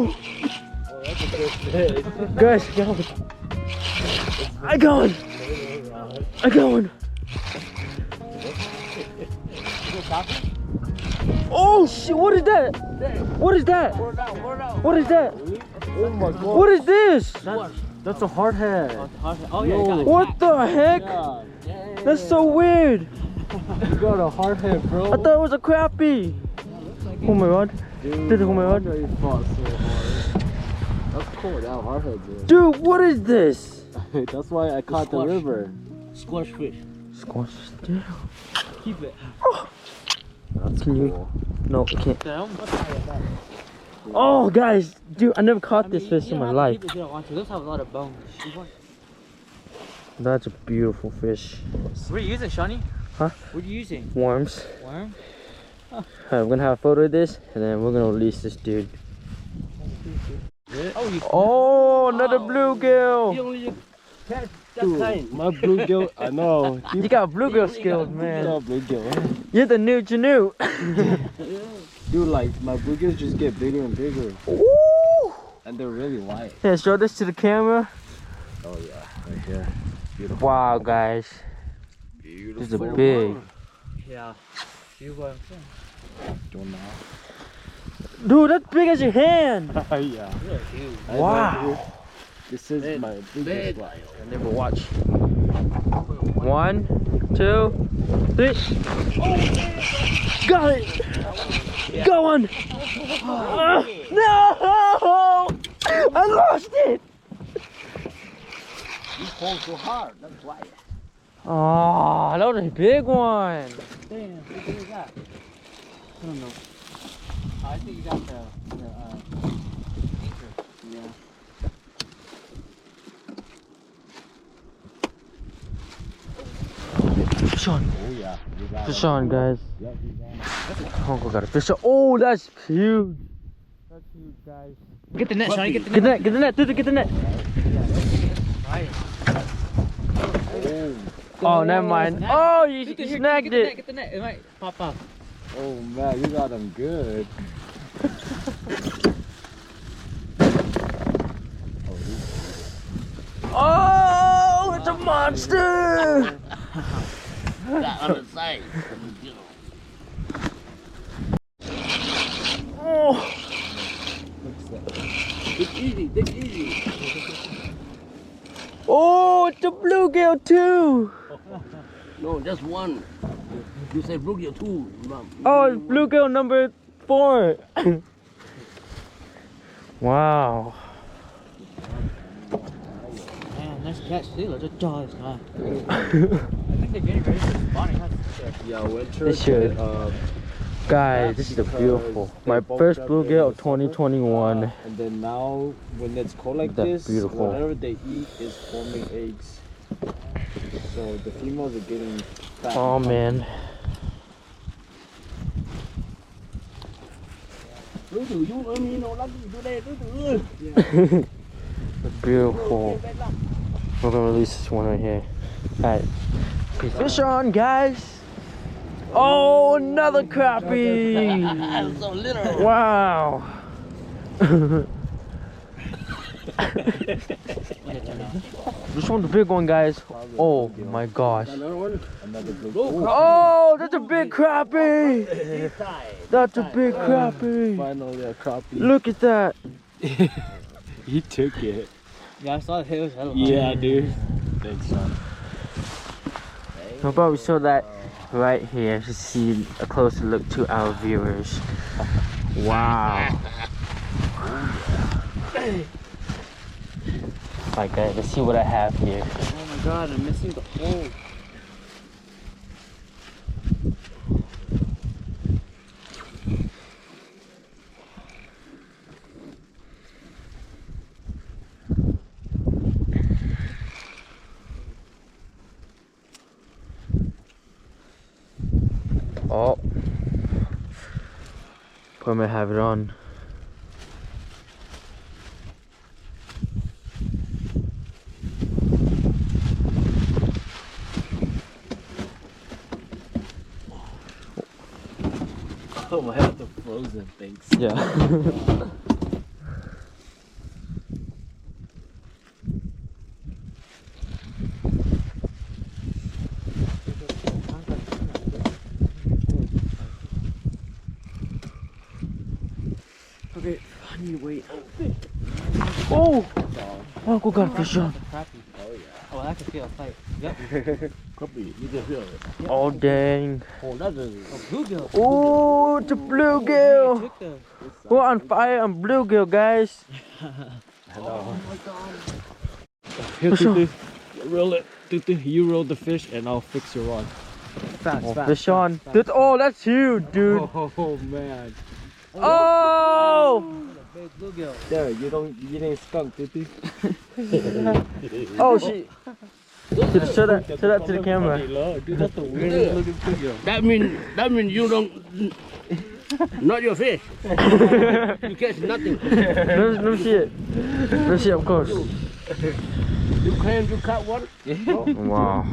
Oh! Oh, that's a good fish. Guys, go. I going. I going. Oh shit! What is that? What is that? What is that? Oh my god. What is this? That's a hard head. Oh yeah, you got it. What the heck? Yeah. That's so weird. You got a hard head, bro. I thought it was a crappie. Oh my god. Dude, Oh my god. you fought so hard. That's cool, that hard head, dude. Dude, what is this? That's why I caught the river. Squash fish. Squash. Dude. Keep it. That's Can you- cool. No, I can't. Oh, guys, dude, I never caught this fish in my life. Keep it if you don't want to. Those have a lot of bones. That's a beautiful fish. What are you using, Shawnee? Huh? What are you using? Worms. Worm? I'm gonna have a photo of this, and then we're gonna release this dude. Oh, you. Oh, another bluegill. You only catch that Dude, kind. my bluegill, I know. You got bluegill skills, man. Bluegill. You're the new Janu. Dude, like, my bluegills just get bigger and bigger. Ooh. And they're really light. Yeah, show this to the camera. Oh, yeah. Right here. Beautiful. Wow, guys. Beautiful. This is a big. Yeah. You what I'm saying. Don't know. Dude, that's big as your hand. Yeah. You're huge. I know, Wow. dude. This is my biggest fly. I never watched. 1, 2, 3. Got it. Go on. No! I lost it. You pull so hard, that's why. Oh, that was a big one. Damn, what is that? I don't know. I think you got the anchor. Yeah. Fish on. Oh, yeah. You got Fish it. on, guys. Yeah, you got it. Uncle got a fish on. Oh, that's huge. That's huge, guys. Get the net, Shawnee, get the Get net. the net, get the net, dude, get the net. Oh, never mind. Oh, you snagged it. Get the net, it might pop up. Oh, man, you got them good. Oh, it's a monster. That on the side. Oh, Take easy, take easy. oh, it's a bluegill too. No, just one. You say bluegill two. Oh, it's bluegill number 4. Wow. Man, nice catch. See, look at jaws, man. I think they're getting ready for spawning. Yeah, winter. They should. Guys, this is a because beautiful. they My bulk first up bluegill in of the summer. 2021. And then now, when it's cold like That's this, beautiful. whatever they eat is forming eggs. So the females are getting fat. Oh man. Beautiful. We're gonna release this one right here. Alright. Fish on, guys. Oh, another crappie. So little. Wow. This one's a big one, guys. Oh my gosh. Another one? Another blue. Oh, that's a big crappie. That's a big crappie. Finally a crappie. Look at that. He took it. Yeah, I saw it. It was hella Yeah, dude. Thanks, son. How about we show that right here to see a closer look to our viewers. Wow. Alright guys, let's see what I have here. Oh my god, I'm missing the hole. Oh. Probably might have it on. Oh my god, the frozen things. Yeah. need to wait. Oh! Oh, we got a fish on. Crappie. Oh, I can feel a fight. Yep. Crappie, you can feel it. Oh, dang. Oh, that is. Oh, bluegill. Oh, it's a bluegill. We're on fire on bluegill, guys. Oh my god. Here, Tutu. Roll it. Tutu, you roll the fish and I'll fix your rod. Fast, Oh, fast. fish on. Dude, oh, that's huge, dude. Oh man. Oh! Big bluegill. There, you didn't skunk, Tutu. Oh, she. Show that to the camera. Dude, that's the weirdest looking bluegill. That mean you don't, not your fish. You catch nothing. Let me see it. Let me see it up close. You claim you caught one? Wow.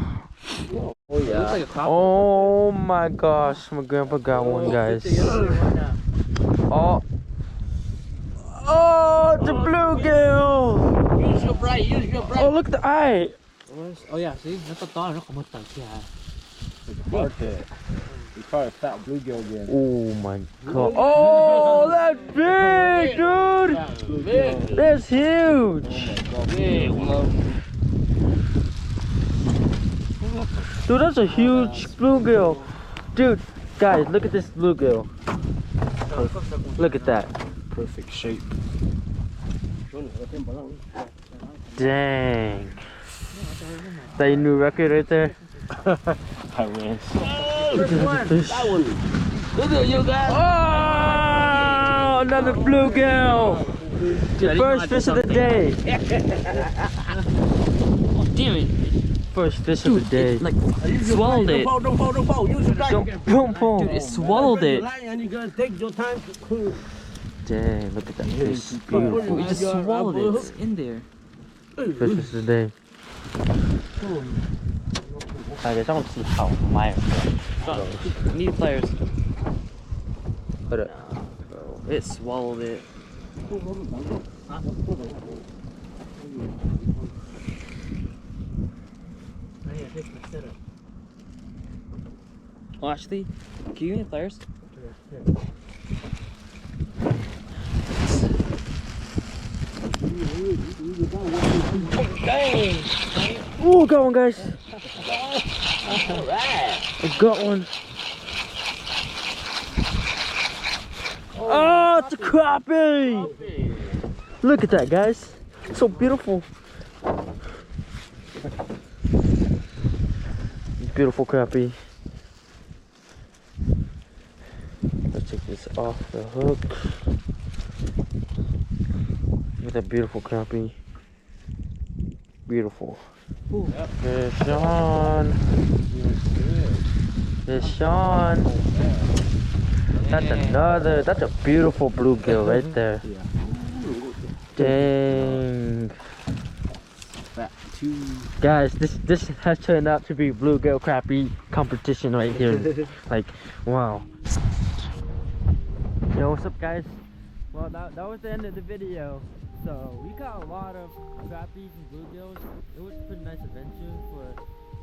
Oh yeah. Looks like a crappie. Oh my gosh, my grandpa got one, guys. Oh. Oh, it's a bluegill. Use your bright, use your bright. Oh, look at the eye. Oh yeah, see? Nó to to, nó không có tầng kia. It's a hard hit. It's probably a fat bluegill again. Oh my god. Oh, that's big, dude. Big, That's huge. big one. Dude, that's a huge bluegill. Dude, guys, look at this bluegill. Look at that. Perfect shape. Dang. That your new record right there? I wish. That one. Look at you guys. Oh, another bluegill. First fish of the day. Oh damn it. First fish of the day. Like swallowed it. Don't fall. Use your bright. Don't pull. Dude, it swallowed it. And you gotta take your time to cool. Dang, look at that fish. It's beautiful. It just swallowed it. It's in there. First fish of the day. Để trong chỉ hảo mày. Need pliers. Put it. It swallowed it. Oh, actually, can you give me pliers? Oh, got one, guys. Alright. I got one. Oh, it's a crappie. Look at that, guys. It's so beautiful. Beautiful crappie. Let's take this off the hook. Look at that beautiful crappie. Beautiful. Fish on. Fish on. That's a beautiful bluegill right there. Dang. Guys, this has turned out to be bluegill crappie competition right here. Like, wow. Yo, what's up, guys? Well, that was the end of the video. So we got a lot of crappies and bluegills. It was a pretty nice adventure for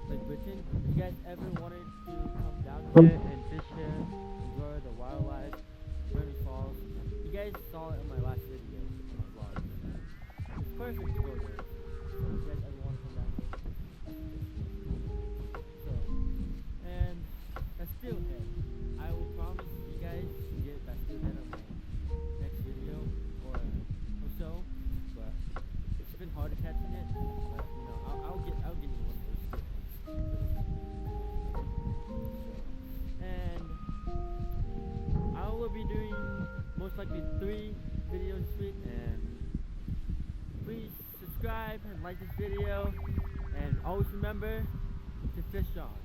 Lake Britton. If you guys ever wanted to come down here and fish here, enjoy the wildlife, Burneys Falls, you guys saw it in my last video, in my vlog. It's perfect to go there. So if you guys ever want to come down here, so, and that's still it. I will promise you guys to get that still head on my next video or so, but it's been hard to catching it. But you know, I'll get you one of those still. And I will be doing most likely 3 videos this week. And please subscribe and like this video, and always remember to fish on.